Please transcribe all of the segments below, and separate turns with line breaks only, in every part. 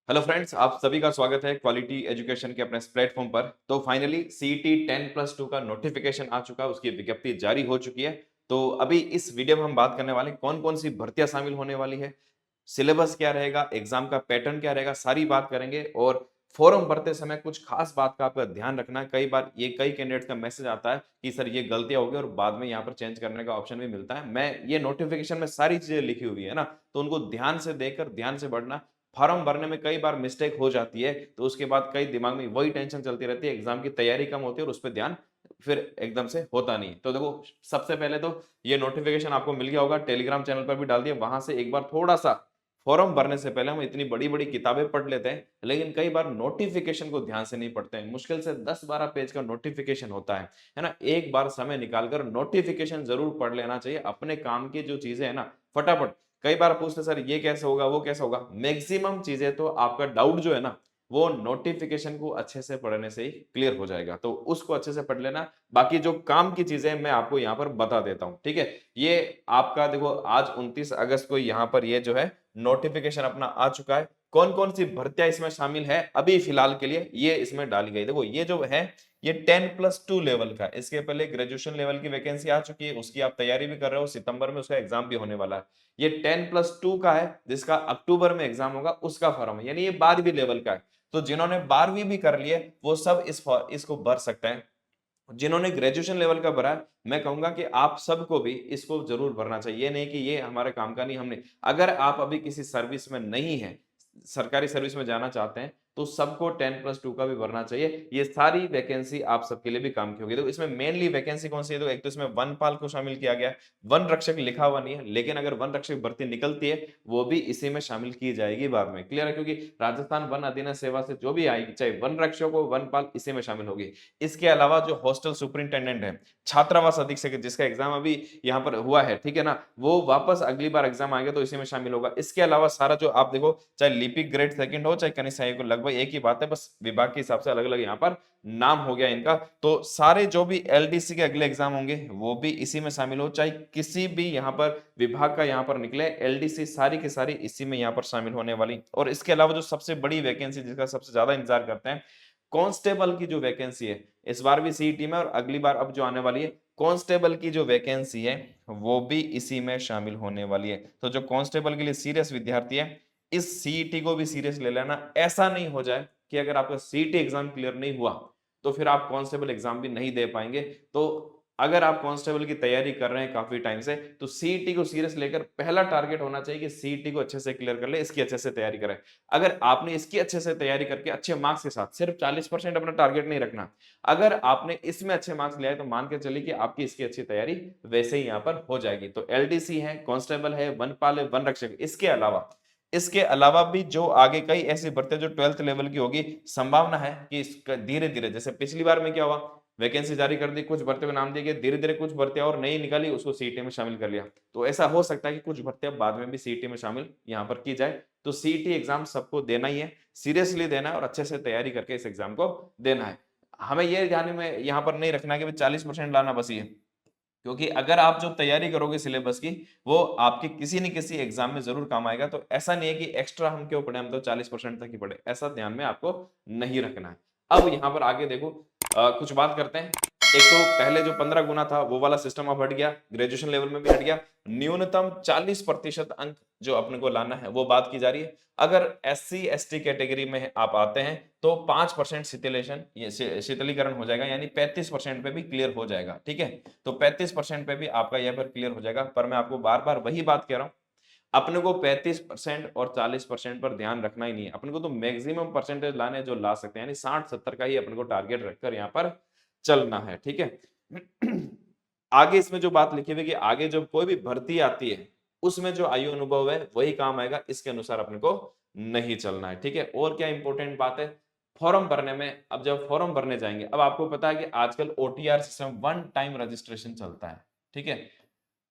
Hello friends, आप सभी का स्वागत है क्वालिटी एजुकेशन के अपने इस प्लेटफॉर्म पर। तो फाइनली सीईटी 10+2 का नोटिफिकेशन आ चुका है, उसकी विज्ञप्ति जारी हो चुकी है। तो अभी इस वीडियो में हम बात करने वाले हैं कौन-कौन सी भर्तियां शामिल होने वाली है, सिलेबस क्या रहेगा, एग्जाम का पैटर्न क्या रहेगा, सारी बात करेंगे। और फॉर्म भरते समय कुछ खास बात का आपका ध्यान रखना है। कई बार ये कई कैंडिडेट्स का मैसेज आता है कि सर ये गलतियां होगी और बाद में यहाँ पर चेंज करने का ऑप्शन भी मिलता है। मैं ये नोटिफिकेशन में सारी चीजें लिखी हुई है ना, तो उनको ध्यान से देखकर ध्यान से पढ़ना। फॉर्म भरने में कई बार मिस्टेक हो जाती है, तो उसके बाद कई दिमाग में वही टेंशन चलती रहती है, एग्जाम की तैयारी कम होती है और उस पे ध्यान फिर एकदम से होता नहीं है। तो देखो, सबसे पहले तो ये नोटिफिकेशन आपको मिल गया होगा, टेलीग्राम चैनल पर भी डाल दिया, वहां से एक बार थोड़ा-सा फॉर्म भरने से पहले हम इतनी बड़ी-बड़ी किताबें पढ़ लेते हैं, लेकिन कई बार नोटिफिकेशन को ध्यान से नहीं पढ़ते हैं। मुश्किल से 10-12 पेज का नोटिफिकेशन होता है ना? एक बार समय निकालकर नोटिफिकेशन ज़रूर पढ़ लेना चाहिए। अपने काम की जो चीज़ें हैं ना, फटाफट। कई बार पूछते सर ये कैसे होगा, वो कैसे होगा? मैक्सिमम चीज़ें तो आपका डाउट जो है ना, वो नोटिफिकेशन को अच्छे से पढ़ने से ही क्लियर हो जाएगा। तो उसको अच्छे से पढ़ लेना। बाकी जो काम की चीज़ें हैं, मैं आपको यहाँ पर बता देता हूँ, ठीक है? ये आपका देखो, आज 29 अगस्त को यहाँ पर ये जो है नोटिफिकेशन अपना आ चुका है। कौन-कौन सी भर्तियाँ इसमें शामिल है, अभी फिलहाल के लिए ये इसमें डाली गई। देखो, ये जो है ये 10+2 लेवल का है। इसके पहले ग्रेजुएशन लेवल की वैकेंसी आ चुकी है, उसकी आप तैयारी भी कर रहे हो, सितंबर में उसका एग्जाम भी होने वाला है। ये 10+2 का है, जिसका अक्टूबर में एग्जाम होगा, उसका फॉर्म है, यानी ये 12वीं लेवल का है। तो जिन्होंने 12वीं भी कर ली है, वो सब इसको भर सकते हैं। जिन्होंने ग्रेजुएशन लेवल का भरा है, मैं कहूँगा कि आप सबको भी इसको ज़रूर भरना चाहिए। ये नहीं कि ये हमारे काम का नहीं, हमने अगर आप अभी किसी सर्विस में नहीं हैं, सरकारी सर्विस में जाना चाहते हैं, तो सबको 10+2 का भी भरना चाहिए। ये सारी वैकेंसी आप सबके लिए भी काम की होगी। तो इसमें मेनली वैकेंसी कौन-सी है? तो एक तो इसमें वनपाल को शामिल किया गया है। वन रक्षक लिखा हुआ नहीं है, लेकिन अगर वन रक्षक भर्ती निकलती है, वो भी इसी में शामिल की जाएगी बाद में। क्लियर है? क्योंकि राजस्थान वन अधीनस्थ सेवा से जो भी आएगी, चाहे वन रक्षक हो, वनपाल, इसी में शामिल होगी। इसके अलावा जो हॉस्टल सुपरिंटेंडेंट है, छात्रावास अधीक्षक है, जिसका एग्जाम अभी यहाँ पर हुआ है, ठीक है ना? वो वापस अगली बार एग्जाम आएगा तो इसी में शामिल होगा। इसके अलावा सारा जो आप देखो, चाहे लिपिक ग्रेड सेकंड हो, चाहे कनिष्ठ सहायक हो, लगभग एक ही बात है, बस विभाग के हिसाब से अलग-अलग यहाँ पर नाम हो गया इनका। तो सारे जो भी एलडीसी के अगले एग्जाम होंगे, वो भी इसी में शामिल हो, चाहे किसी भी यहाँ पर विभाग का यहाँ पर निकले, एलडीसी सारी की सारी इसी में यहाँ पर शामिल होने वाली। और इसके अलावा जो सबसे बड़ी वैकेंसी जिसका सबसे ज्यादा इंतजार करते हैं, कांस्टेबल की जो वैकेंसी है, इस बार भी सीईटी में और अगली बार अब जो आने वाली है, कांस्टेबल की जो वैकेंसी है, वो भी इसी में शामिल होने वाली है। तो जो कांस्टेबल के लिए सीरियस विद्यार्थी है, इस सीईटी को भी सीरियस ले लेना। ऐसा नहीं हो जाए कि अगर आपका सीईटी एग्जाम क्लियर नहीं हुआ, तो फिर आप कांस्टेबल एग्जाम भी नहीं दे पाएंगे। तो अगर आप कांस्टेबल की तैयारी कर रहे हैं काफी टाइम से, तो सीईटी को सीरियस लेकर पहला टारगेट होना चाहिए कि सीईटी को अच्छे से क्लियर कर ले, इसकी अच्छे से तैयारी करें। अगर आपने इसकी अच्छे से तैयारी करके अच्छे मार्क्स के साथ, सिर्फ 40% अपना टारगेट नहीं रखना, अगर आपने इसमें अच्छे मार्क्स ले आए, तो मान के चलिए कि आपकी इसकी अच्छी तैयारी वैसे ही यहाँ पर हो जाएगी। तो एलडीसी है, कांस्टेबल है, वनपाल है, वन रक्षक, इसके अलावा भी जो आगे कई ऐसी भर्तियां जो 12th लेवल की होगी, संभावना है कि इसका धीरे-धीरे, जैसे पिछली बार में क्या हुआ, वैकेंसी जारी कर दी, कुछ भर्तियों का नाम दिया गया, धीरे-धीरे कुछ भर्तियां और नई निकाली, उसको सीईटी में शामिल कर लिया। तो ऐसा हो सकता है कि कुछ भर्तियां बाद में भी सीईटी में शामिल यहाँ पर की जाए। तो सीईटी एग्जाम सबको देना ही है, सीरियसली देना है और अच्छे से तैयारी करके इस एग्जाम को देना है। हमें ये ध्यान में यहाँ पर नहीं रखना है कि 40% लाना बस ही है। क्योंकि अगर आप जो तैयारी करोगे सिलेबस की, वो आपके किसी न किसी एग्जाम में ज़रूर काम आएगा। तो ऐसा नहीं है कि एक्स्ट्रा हम क्यों पढ़े, हम तो 40% तक ही पढ़े, ऐसा ध्यान में आपको नहीं रखना है। अब यहाँ पर आगे देखो, कुछ बात करते हैं। एक तो पहले जो 15 गुना था, वो वाला सिस्टम अब हट गया, ग्रेजुएशन लेवल में भी हट गया। न्यूनतम 40% अंक जो अपने को लाना है, वो बात की जा रही है। अगर एससी एसटी कैटेगरी में आप आते हैं, तो 5% शीतलीकरण हो जाएगा, यानी 35% पे भी क्लियर हो जाएगा, ठीक है? तो 35% पे भी आपका यहाँ पर क्लियर हो जाएगा। पर मैं आपको बार-बार वही बात कह रहा हूँ, अपने को 35% और 40% पर ध्यान रखना ही नहीं है। अपने को तो मैक्सिमम परसेंटेज लाने हैं जो ला सकते हैं, यानी 60-70 का ही अपने को टारगेट रखकर यहाँ पर चलना है, ठीक है? आगे इसमें जो बात लिखी हुई है कि आगे जब कोई भी भर्ती आती है, उसमें जो आयु अनुभव है वही काम आएगा, इसके अनुसार अपने को नहीं चलना है, ठीक है? और क्या इंपॉर्टेंट बात है, फॉर्म भरने में, अब जब फॉर्म भरने जाएंगे, अब आपको पता है कि आजकल OTR system one time registration चलता है, ठीक है?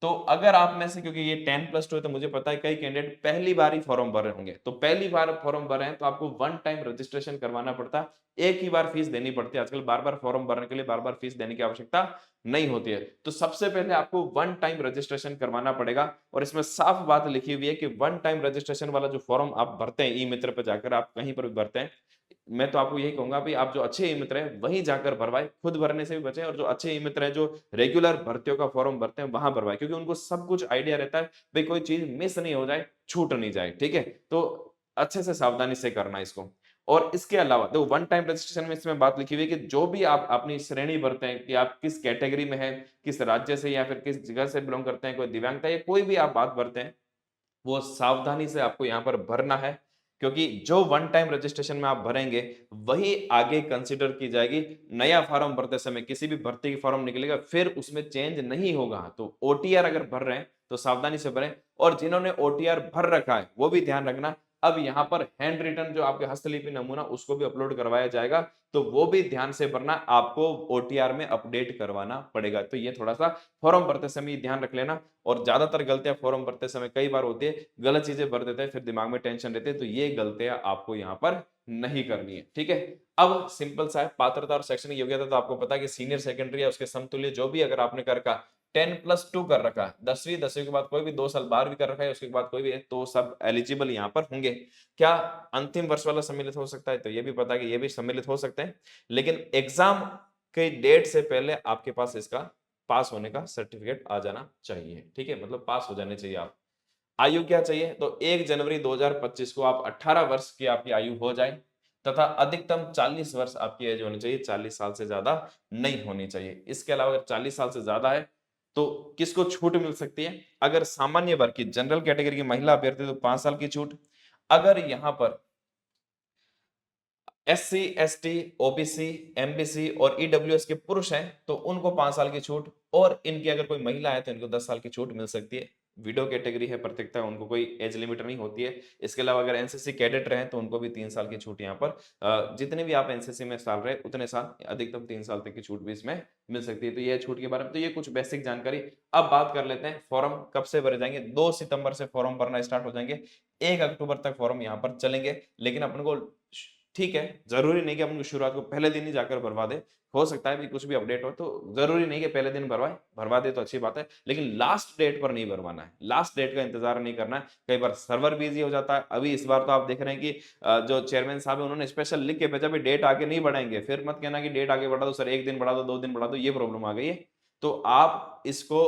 तो अगर आप में से, क्योंकि ये 10+2 है तो मुझे पता है कई कैंडिडेट पहली बार ही फॉर्म भर रहे होंगे, तो पहली बार फॉर्म भर रहे हैं तो आपको वन टाइम रजिस्ट्रेशन करवाना पड़ता है, एक ही बार फीस देनी पड़ती है। आजकल बार बार फॉर्म भरने के लिए बार बार फीस देने की आवश्यकता नहीं होती है। तो सबसे पहले आपको वन टाइम रजिस्ट्रेशन करवाना पड़ेगा, और इसमें साफ बात लिखी हुई है कि वन टाइम रजिस्ट्रेशन वाला जो फॉर्म आप भरते हैं ई मित्र पर जाकर, आप कहीं पर भी भरते हैं, मैं तो आपको यही कहूंगा भाई, आप जो अच्छे ई मित्र हैं वहीं जाकर भरवाएं, खुद भरने से भी बचें, और जो अच्छे ई मित्र हैं जो रेगुलर भर्तियों का फॉर्म भरते हैं वहां भरवाएं, क्योंकि उनको सब कुछ आइडिया रहता है भाई कोई चीज मिस नहीं हो जाए, छूट नहीं जाए। ठीक है, तो अच्छे से सावधानी से करना इसको। और इसके अलावा तो वन टाइम रजिस्ट्रेशन में इसमें बात लिखी हुई है कि जो भी आप अपनी श्रेणी भरते हैं कि आप किस कैटेगरी में हैं, किस राज्य से या फिर किस जगह से बिलोंग करते हैं, कोई दिव्यांगता या कोई भी आप बात भरते हैं, वो सावधानी से आपको यहाँ पर भरना है, क्योंकि जो वन टाइम रजिस्ट्रेशन में आप भरेंगे वही आगे कंसीडर की जाएगी। नया फॉर्म भरते समय किसी भी भर्ती की फॉर्म निकलेगा फिर उसमें चेंज नहीं होगा। तो ओटीआर अगर भर रहे हैं तो सावधानी से भरें, और जिन्होंने ओटीआर भर रखा है वो भी ध्यान रखना, अब यहाँ पर हैंड रिटन जो आपके हस्तलिपि नमूना उसको भी अपलोड करवाया जाएगा, तो वो भी ध्यान से भरना, आपको ओटीआर में अपडेट करवाना पड़ेगा। तो ये थोड़ा सा फॉर्म भरते समय ध्यान रख लेना। और ज्यादातर गलतियां फॉर्म भरते समय कई बार होती है, गलत चीजें भर देते हैं, फिर दिमाग में टेंशन रहती है, तो ये गलतियां आपको यहाँ पर नहीं करनी है। ठीक है, अब सिंपल सा है, पात्रता और शैक्षणिक योग्यता तो आपको पता है कि सीनियर सेकेंडरी या उसके समतुल्य जो भी अगर आपने कर का 10+2 कर रखा है, 10वीं के बाद कोई भी 2 साल 12वीं कर रखा है, उसके बाद कोई भी है, तो सब एलिजिबल यहाँ पर होंगे। क्या अंतिम वर्ष वाला सम्मिलित हो सकता है? तो ये भी पता है कि ये भी सम्मिलित हो सकते हैं, लेकिन एग्जाम के डेट से पहले आपके पास इसका पास होने का सर्टिफिकेट आ जाना चाहिए। ठीक है, मतलब पास हो जाने चाहिए आप। आयु क्या चाहिए? तो 1 जनवरी 2025 को आप 18 वर्ष की आपकी आयु हो जाए, तथा अधिकतम 40 वर्ष आपकी एज होनी चाहिए, 40 साल से ज्यादा नहीं होनी चाहिए। इसके अलावा अगर 40 साल से ज्यादा है तो किसको छूट मिल सकती है? अगर सामान्य वर्ग की जनरल कैटेगरी की महिला अभ्यर्थी तो 5 साल की छूट। अगर यहां पर एससी, एसटी, ओबीसी, एमबीसी और ईडब्ल्यूएस के पुरुष हैं तो उनको 5 साल की छूट, और इनकी अगर कोई महिला है तो इनको 10 साल की छूट मिल सकती है। विडो कैटेगरी है प्रत्येकता, उनको कोई एज लिमिट नहीं होती है। इसके अलावा अगर एनसीसी कैडेट रहे तो उनको भी 3 साल की छूट यहाँ पर, जितने भी आप एनसीसी में साल रहे उतने साल, अधिकतम 3 साल तक की छूट भी इसमें मिल सकती है। तो ये छूट के बारे में तो ये कुछ बेसिक जानकारी। अब बात कर लेते हैं फॉर्म कब से भरे जाएंगे। 2 सितंबर से फॉर्म भरना स्टार्ट हो जाएंगे, 1 अक्टूबर तक फॉर्म यहाँ पर चलेंगे। लेकिन अपन को ठीक है, जरूरी नहीं कि हम शुरुआत को पहले दिन ही जाकर भरवा दे, हो सकता है भी कुछ भी अपडेट हो, तो जरूरी नहीं कि पहले दिन भरवाए, भरवा दे तो अच्छी बात है, लेकिन लास्ट डेट पर नहीं भरवाना है, लास्ट डेट का इंतजार नहीं करना है। कई बार सर्वर बिजी हो जाता है। अभी इस बार तो आप देख रहे हैं कि जो चेयरमैन साहब है उन्होंने स्पेशल लिख के भेजा भी डेट आगे नहीं बढ़ाएंगे, फिर मत कहना कि डेट आगे बढ़ा दो सर, 1 दिन बढ़ा दो, 2 दिन बढ़ा दो, ये प्रॉब्लम आ गई है। तो आप इसको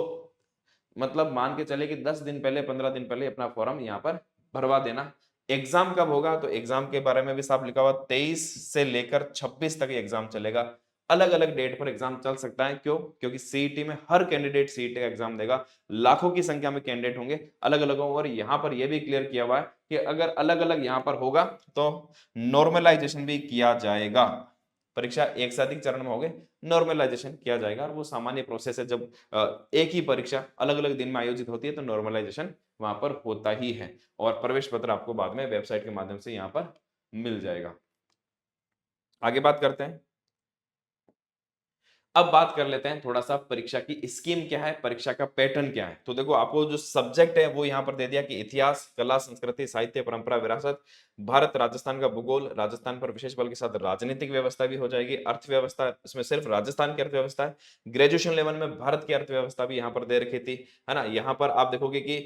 मतलब मान के चले कि 10 दिन पहले, 15 दिन पहले अपना फॉर्म यहाँ पर भरवा देना। एग्जाम कब होगा? तो एग्जाम के बारे में भी साफ लिखा हुआ, 23 से लेकर 26 तक एग्जाम चलेगा। अलग अलग डेट पर एग्जाम चल सकता है, क्यों? क्योंकि सीईटी में हर कैंडिडेट सीईटी का एग्जाम देगा, लाखों की संख्या में कैंडिडेट होंगे अलग अलग। और यहाँ पर यह भी क्लियर किया हुआ है कि अगर अलग अलग यहाँ पर होगा तो नॉर्मलाइजेशन भी किया जाएगा। परीक्षा एक से अधिक चरण में होगे, नॉर्मलाइजेशन किया जाएगा, और वो सामान्य प्रोसेस है। जब एक ही परीक्षा अलग अलग दिन में आयोजित होती है तो नॉर्मलाइजेशन वहां पर होता ही है। और प्रवेश पत्र आपको बाद में वेबसाइट के माध्यम से यहाँ पर मिल जाएगा। आगे बात करते हैं। अब बात कर लेते हैं थोड़ा सा परीक्षा की स्कीम क्या है, परीक्षा का पैटर्न क्या है। तो देखो, आपको जो सब्जेक्ट है वो यहाँ पर दे दिया कि इतिहास, कला, संस्कृति, साहित्य, परंपरा, विरासत, भारत राजस्थान का भूगोल, राजस्थान पर विशेष बल के साथ राजनीतिक व्यवस्था भी हो जाएगी, अर्थव्यवस्था, इसमें सिर्फ राजस्थान की अर्थव्यवस्था है। ग्रेजुएशन लेवल में भारत की अर्थव्यवस्था भी यहाँ पर दे रखी थी, है ना। यहाँ पर आप देखोगे कि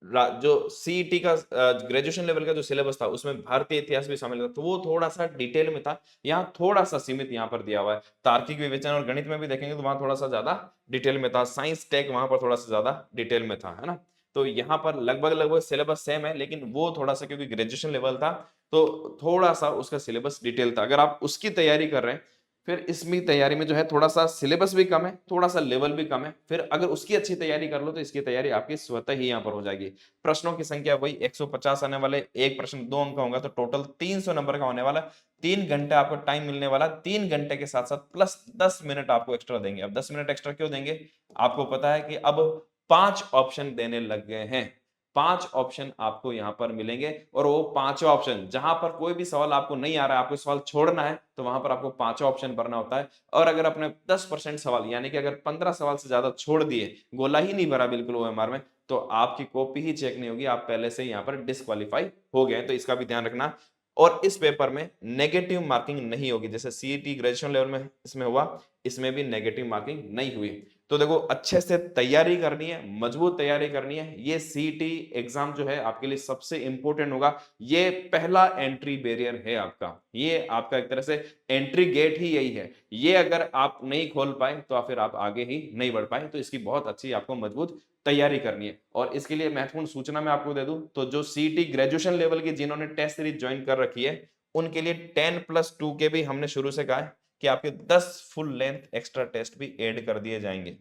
जो सीईटी का ग्रेजुएशन लेवल का जो सिलेबस था उसमें भारतीय इतिहास भी शामिल था, तो वो थोड़ा सा डिटेल में था, यहाँ थोड़ा सा सीमित यहाँ पर दिया हुआ है। तार्किक विवेचन और गणित में भी देखेंगे तो वहां थोड़ा सा ज्यादा डिटेल में था। साइंस टेक वहां पर थोड़ा सा ज्यादा डिटेल में था, है ना। तो यहाँ पर लगभग लगभग सिलेबस सेम है, लेकिन वो थोड़ा सा क्योंकि ग्रेजुएशन लेवल था तो थोड़ा सा उसका सिलेबस डिटेल था। अगर आप उसकी तैयारी कर रहे हैं, फिर इसमें तैयारी में जो है थोड़ा सा सिलेबस भी कम है, थोड़ा सा लेवल भी कम है, फिर अगर उसकी अच्छी तैयारी कर लो तो इसकी तैयारी आपकी स्वतः ही यहाँ पर हो जाएगी। प्रश्नों की संख्या वही 150 आने वाले, एक प्रश्न 2 अंक का होगा, तो टोटल 300 नंबर का होने वाला। 3 घंटे आपको टाइम मिलने वाला, 3 घंटे के साथ साथ प्लस 10 मिनट आपको एक्स्ट्रा देंगे। अब 10 मिनट एक्स्ट्रा क्यों देंगे? आपको पता है कि अब 5 ऑप्शन देने लग गए हैं। 5 ऑप्शन आपको यहाँ पर मिलेंगे और वो पांचों ऑप्शन जहां पर कोई भी सवाल आपको नहीं आ रहा है, आपको सवाल छोड़ना है, तो वहां पर आपको पांचों ऑप्शन भरना होता है। और अगर आपने 10% सवाल यानी कि अगर 15 सवाल से ज्यादा छोड़ दिए, गोला ही नहीं भरा बिल्कुल ओएमआर में, तो आपकी कॉपी ही चेक नहीं होगी, आप पहले से यहाँ पर डिस्क्वालीफाई हो गए। तो इसका भी ध्यान रखना। और इस पेपर में नेगेटिव मार्किंग नहीं होगी, जैसे सीईटी ग्रेजुएशन लेवल में इसमें हुआ, इसमें भी नेगेटिव मार्किंग नहीं हुई। तो देखो अच्छे से तैयारी करनी है, मजबूत तैयारी करनी है। ये सीईटी एग्जाम जो है आपके लिए सबसे इंपॉर्टेंट होगा। ये पहला एंट्री बैरियर है आपका, ये आपका एक तरह से एंट्री गेट ही यही है। ये अगर आप नहीं खोल पाए तो फिर आप आगे ही नहीं बढ़ पाए। तो इसकी बहुत अच्छी आपको मजबूत तैयारी करनी है। और इसके लिए महत्वपूर्ण सूचना मैं आपको दे दूं, तो जो सीईटी ग्रेजुएशन लेवल की जिन्होंने टेस्ट सीरीज ज्वाइन कर रखी है, उनके लिए 10+2 के भी हमने शुरू से कहा है कि आपके 10 फुल लेंथ एक्स्ट्रा टेस्ट भी ऐड कर दिए जाएंगे।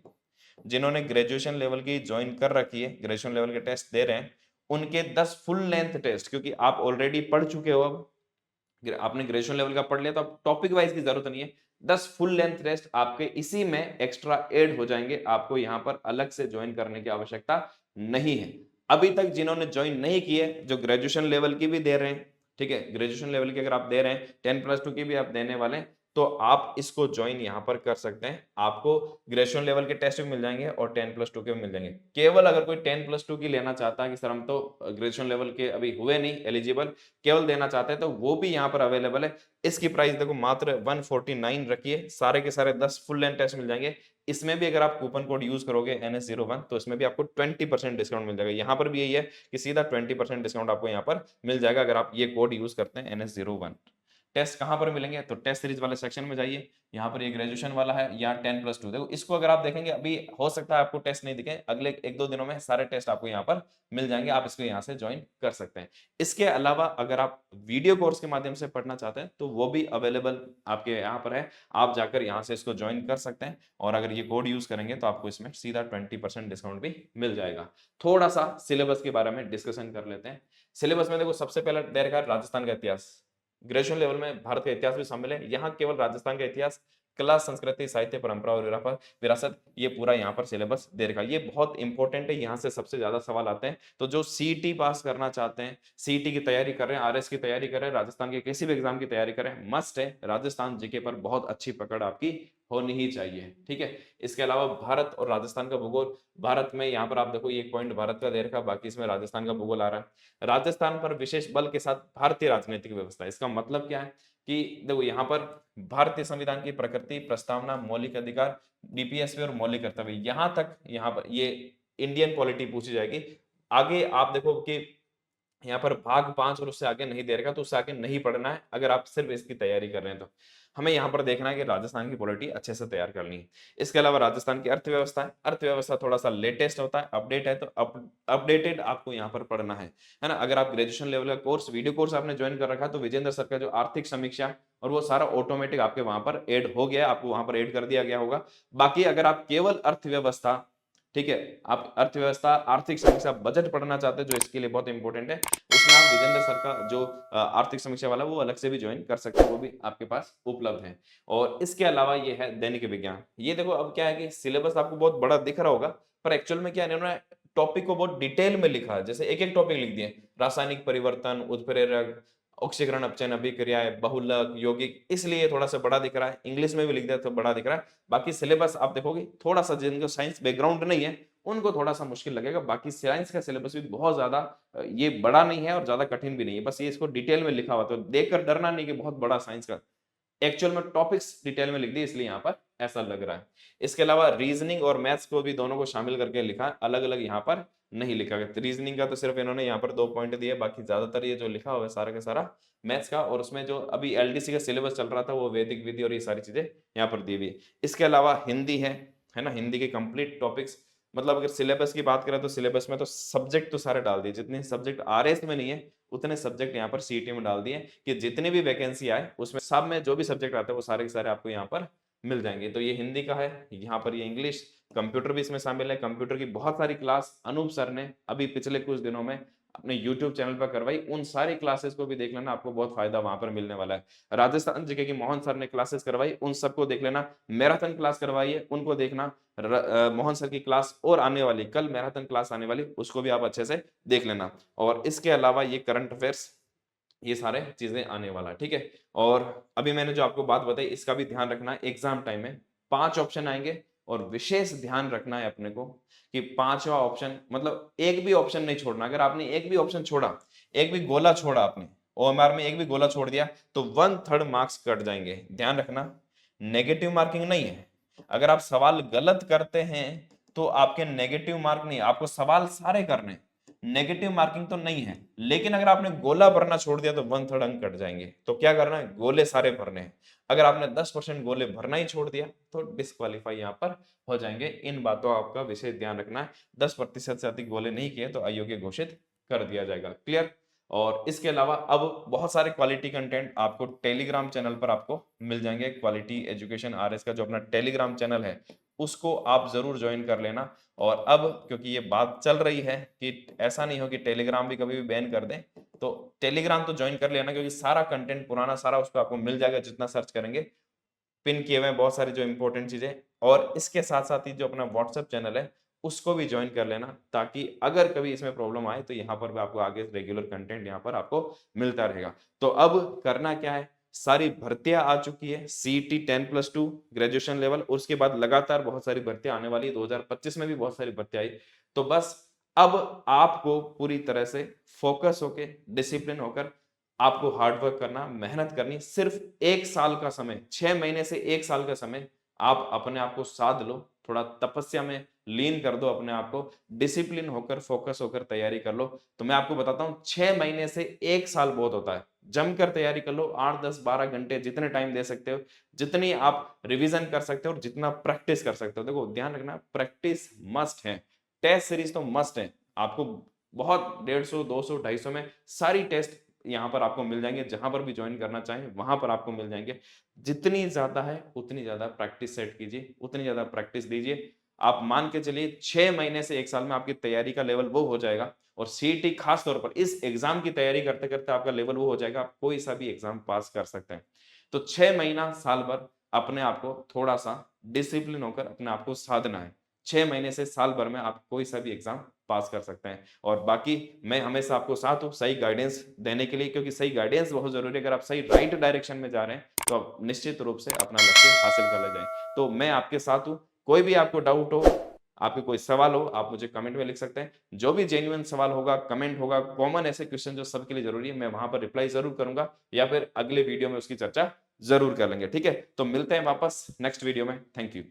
जिन्होंने ग्रेजुएशन लेवल की ज्वाइन कर रखी है, ग्रेजुएशन लेवल के टेस्ट दे रहे हैं, उनके 10 फुल लेंथ टेस्ट, क्योंकि आप ऑलरेडी पढ़ चुके हो, अब आपने ग्रेजुएशन लेवल का पढ़ लिया, तो अब टॉपिक वाइज की जरूरत नहीं है। 10 फुल लेंथ टेस्ट आपके इसी में एक्स्ट्रा ऐड हो जाएंगे, आपको यहां पर अलग से ज्वाइन करने की आवश्यकता नहीं है। अभी तक जिन्होंने ज्वाइन नहीं किए, जो ग्रेजुएशन लेवल की भी दे रहे हैं, ठीक है, ग्रेजुएशन लेवल की अगर आप दे रहे हैं, 10+2 की भी आप देने वाले हैं, तो आप इसको ज्वाइन यहां पर कर सकते हैं। आपको ग्रेजुएशन लेवल के टेस्ट भी मिल जाएंगे और 10+2 के भी मिल जाएंगे। केवल अगर कोई 10+2 की लेना चाहता है कि सर हम तो ग्रेजुएशन लेवल के अभी हुए नहीं एलिजिबल, केवल देना चाहते हैं, तो वो भी यहाँ पर अवेलेबल है। इसकी प्राइस देखो मात्र 149 रखिए, सारे के सारे 10 फुल लेंथ टेस्ट मिल जाएंगे। इसमें भी अगर आप कूपन कोड यूज करोगे NS01, तो इसमें भी आपको 20% डिस्काउंट मिल जाएगा। यहाँ पर भी यही है कि सीधा 20% डिस्काउंट आपको यहाँ पर मिल जाएगा अगर आप ये कोड यूज करते हैं NS01। टेस्ट कहां पर मिलेंगे, तो टेस्ट सीरीज वाले सेक्शन में जाइए। यहाँ पर ये ग्रेजुएशन वाला है या 10+2, देखो इसको अगर आप देखेंगे, अभी हो सकता है आपको टेस्ट नहीं दिखे, अगले 1-2 दिनों में सारे टेस्ट आपको यहाँ पर मिल जाएंगे, आप इसको यहाँ से ज्वाइन कर सकते हैं। इसके अलावा अगर आप वीडियो कोर्स के माध्यम से पढ़ना चाहते हैं, तो वो भी अवेलेबल आपके यहाँ पर है, आप जाकर यहाँ से इसको ज्वाइन कर सकते हैं। और अगर ये कोड यूज करेंगे तो आपको इसमें सीधा 20% डिस्काउंट भी मिल जाएगा। थोड़ा सा सिलेबस के बारे में डिस्कशन कर लेते हैं। सिलेबस में देखो सबसे पहला दे रखा है राजस्थान का इतिहास। ग्रेजुएशन लेवल में भारत का इतिहास भी शामिल है, यहाँ केवल राजस्थान का इतिहास, कला, संस्कृति, साहित्य, परंपरा और विरासत, ये पूरा यहाँ पर सिलेबस दे रखा है। ये बहुत इंपॉर्टेंट है, यहाँ से सबसे ज्यादा सवाल आते हैं। तो जो सीईटी पास करना चाहते हैं, सीईटी की तैयारी कर रहे हैं, आरएस की तैयारी कर रहे हैं, राजस्थान के किसी भी एग्जाम की तैयारी करें, मस्ट है राजस्थान जीके पर बहुत अच्छी पकड़ आपकी होनी ही चाहिए, ठीक है। इसके अलावा भारत और राजस्थान का भूगोल, भारत में यहाँ पर आप देखो एक पॉइंट भारत का दे रखा, बाकी इसमें राजस्थान का भूगोल आ रहा है। राजस्थान पर विशेष बल के साथ भारतीय राजनीतिक व्यवस्था, इसका मतलब क्या है कि देखो यहाँ पर भारतीय संविधान की प्रकृति, प्रस्तावना, मौलिक अधिकार, डीपीएसपी और मौलिक कर्तव्य, यहां तक यहाँ पर ये इंडियन पॉलिटी पूछी जाएगी। आगे आप देखो कि यहाँ पर भाग 5 और उससे आगे नहीं दे रखा, तो उससे आगे नहीं पढ़ना है अगर आप सिर्फ इसकी तैयारी कर रहे हैं। तो हमें यहाँ पर देखना है कि राजस्थान की पॉलिटी अच्छे से तैयार करनी है। इसके अलावा राजस्थान की अर्थव्यवस्था है, अर्थव्यवस्था थोड़ा सा लेटेस्ट होता है, अपडेट है, तो अपडेटेड आपको यहाँ पर पढ़ना है ना। अगर आप ग्रेजुएशन लेवल का कोर्स, वीडियो कोर्स आपने ज्वाइन कर रखा है, तो विजेंद्र सर का जो आर्थिक समीक्षा और वो सारा ऑटोमेटिक आपके वहां पर ऐड हो गया, आपको वहां पर ऐड कर दिया गया होगा। बाकी अगर आप केवल अर्थव्यवस्था, ठीक है, आप अर्थव्यवस्था, आर्थिक समीक्षा, बजट पढ़ना चाहते हैं, जो इसके लिए बहुत इंपॉर्टेंट है, उसमें आप विजेंद्र सर का जो आर्थिक समीक्षा वाला, वो अलग से भी ज्वाइन कर सकते हैं, वो भी आपके पास उपलब्ध है। और इसके अलावा ये है दैनिक विज्ञान। ये देखो अब क्या है कि सिलेबस आपको बहुत बड़ा दिख रहा होगा, पर एक्चुअल में क्या है, इन्होंने टॉपिक को बहुत डिटेल में लिखा है। जैसे एक एक टॉपिक लिख दिए, रासायनिक परिवर्तन, उत्प्रेरक, ऑक्सीकरण, अपचयन, अभिक्रियाएं, बहुलक, यौगिक, इसलिए थोड़ा सा बड़ा दिख रहा है। इंग्लिश में भी लिख दिया तो बड़ा दिख रहा है। बाकी सिलेबस आप देखोगे थोड़ा सा, जिनको साइंस बैकग्राउंड नहीं है उनको थोड़ा सा मुश्किल लगेगा। बाकी साइंस का सिलेबस भी बहुत ज्यादा ये बड़ा नहीं है और ज्यादा कठिन भी नहीं है, बस ये इसको डिटेल में लिखा हुआ, तो देखकर डरना नहीं कि बहुत बड़ा साइंस का, एक्चुअल में टॉपिक्स डिटेल में लिख दी, इसलिए यहाँ पर ऐसा लग रहा है। इसके अलावा रीजनिंग और मैथ्स को भी दोनों को शामिल करके लिखा है, अलग अलग यहाँ पर नहीं लिखा गया। रीजनिंग का तो सिर्फ इन्होंने यहाँ पर 2 पॉइंट दिए, बाकी ज्यादातर ये जो लिखा हुआ है सारा का सारा मैथ्स का, और उसमें जो अभी एलडीसी का सिलेबस चल रहा था वो वैदिक विधि और ये सारी चीजें यहाँ पर दी हुई। इसके अलावा हिंदी है ना, हिंदी के कंप्लीट टॉपिक्स, मतलब अगर सिलेबस की बात करें तो सिलेबस में तो सब्जेक्ट तो सारे डाल दिए, जितने सब्जेक्ट आरएस में नहीं है उतने सब्जेक्ट यहाँ पर सीईटी में डाल दिए, कि जितने भी वैकेंसी आए उसमें सब में जो भी सब्जेक्ट आते हैं वो सारे के सारे आपको यहाँ पर मिल जाएंगे। तो ये हिंदी का है, यहाँ पर ये इंग्लिश, कंप्यूटर भी इसमें शामिल है। कंप्यूटर की बहुत सारी क्लास अनूप सर ने अभी पिछले कुछ दिनों में अपने YouTube चैनल पर करवाई, उन सारी क्लासेस को भी देख लेना, आपको बहुत फायदा वहां पर मिलने वाला है। राजस्थान जीके की मोहन सर ने क्लासेस करवाई, उन सबको देख लेना। मैराथन क्लास करवाई है, उनको देखना। मोहन सर की क्लास और आने वाली, कल मैराथन क्लास आने वाली, उसको भी आप अच्छे से देख लेना। और इसके अलावा ये करंट अफेयर्स, ये सारे चीजें आने वाला है, ठीक है। और अभी मैंने जो आपको बात बताई इसका भी ध्यान रखना है, एग्जाम टाइम में 5 ऑप्शन आएंगे और विशेष ध्यान रखना है अपने को कि पांचवा ऑप्शन मतलब एक भी ऑप्शन नहीं छोड़ना। अगर आपने एक भी ऑप्शन छोड़ा, एक भी गोला छोड़ा, आपने ओएमआर में एक भी गोला छोड़ दिया तो 1/3 मार्क्स कट जाएंगे। ध्यान रखना, नेगेटिव मार्किंग नहीं है। अगर आप सवाल गलत करते हैं तो आपके नेगेटिव मार्क नहीं, आपको सवाल सारे करने, नेगेटिव मार्किंग तो नहीं है। लेकिन अगर आपने गोला भरना छोड़ दिया तो 1/3 अंक कट जाएंगे। तो क्या करना है, गोले सारे भरने हैं। अगर आपने 10% गोले भरना ही छोड़ दिया तो डिस्क्वालीफाई यहाँ पर हो जाएंगे। इन बातों का आपका विशेष ध्यान रखना है। 10% से अधिक गोले नहीं किए तो अयोग्य घोषित कर दिया जाएगा। क्लियर। और इसके अलावा अब बहुत सारे क्वालिटी कंटेंट आपको टेलीग्राम चैनल पर आपको मिल जाएंगे। क्वालिटी एजुकेशन आरएस का जो अपना टेलीग्राम चैनल है उसको आप जरूर ज्वाइन कर लेना। और अब क्योंकि ये बात चल रही है कि ऐसा नहीं हो कि टेलीग्राम भी कभी भी बैन कर दें, तो टेलीग्राम तो ज्वाइन कर लेना, क्योंकि सारा कंटेंट पुराना सारा उस पर आपको मिल जाएगा। जितना सर्च करेंगे पिन किए हुए हैं बहुत सारी जो इंपॉर्टेंट चीजें। और इसके साथ साथ ही जो अपना व्हाट्सएप चैनल है उसको भी ज्वाइन कर लेना, ताकि अगर कभी इसमें प्रॉब्लम आए तो यहाँ पर भी आपको आगे रेगुलर कंटेंट यहाँ पर आपको मिलता रहेगा। तो अब करना क्या है, सारी भर्तियां आ चुकी है, सीईटी 10+2 ग्रेजुएशन लेवल, और उसके बाद लगातार बहुत सारी भर्तियां आने वाली है। 2025 में भी बहुत सारी भर्तियां आई। तो बस अब आपको पूरी तरह से फोकस होके, डिसिप्लिन होकर आपको हार्डवर्क करना, मेहनत करनी। सिर्फ 1 साल का समय, 6 महीने से 1 साल का समय आप अपने आप को साध लो, थोड़ा तपस्या में लीन कर दो अपने आप को, डिसिप्लिन होकर फोकस होकर तैयारी कर लो। तो मैं आपको बताता हूं 6 महीने से 1 साल बहुत होता है। जमकर तैयारी कर लो, 8 10 12 घंटे जितने टाइम दे सकते हो, जितनी आप रिवीजन कर सकते हो और जितना प्रैक्टिस कर सकते हो। देखो ध्यान रखना, प्रैक्टिस मस्ट है, टेस्ट सीरीज तो मस्ट है। आपको बहुत 150 200 250 में सारी टेस्ट यहाँ पर आपको मिल जाएंगे। जहां पर भी ज्वाइन करना चाहें वहां पर आपको मिल जाएंगे। जितनी ज्यादा है उतनी ज्यादा प्रैक्टिस सेट कीजिए, उतनी ज्यादा प्रैक्टिस दीजिए। आप मान के चलिए 6 महीने से 1 साल में आपकी तैयारी का लेवल वो हो जाएगा। और सीईटी खास तौर पर इस एग्जाम की तैयारी करते करते आपका लेवल वो हो जाएगा, आप कोई सा भी एग्जाम पास कर सकते हैं। तो 6 महीना साल भर अपने आप को थोड़ा सा डिसिप्लिन होकर अपने आप को साधना है। 6 महीने से साल भर में आप कोई सा भी एग्जाम पास कर सकते हैं। और बाकी मैं हमेशा आपको साथ हूँ सही गाइडेंस देने के लिए, क्योंकि सही गाइडेंस बहुत जरूरी है। अगर आप सही राइट डायरेक्शन में जा रहे हैं तो आप निश्चित रूप से अपना लक्ष्य हासिल कर ले जाएं। तो मैं आपके साथ हूँ। कोई भी आपको डाउट हो, आपके कोई सवाल हो, आप मुझे कमेंट में लिख सकते हैं। जो भी जेन्युइन सवाल होगा, कमेंट होगा, कॉमन ऐसे क्वेश्चन जो सबके लिए जरूरी है, मैं वहां पर रिप्लाई जरूर करूंगा, या फिर अगले वीडियो में उसकी चर्चा जरूर कर लेंगे। ठीक है, तो मिलते हैं वापस नेक्स्ट वीडियो में। Thank you.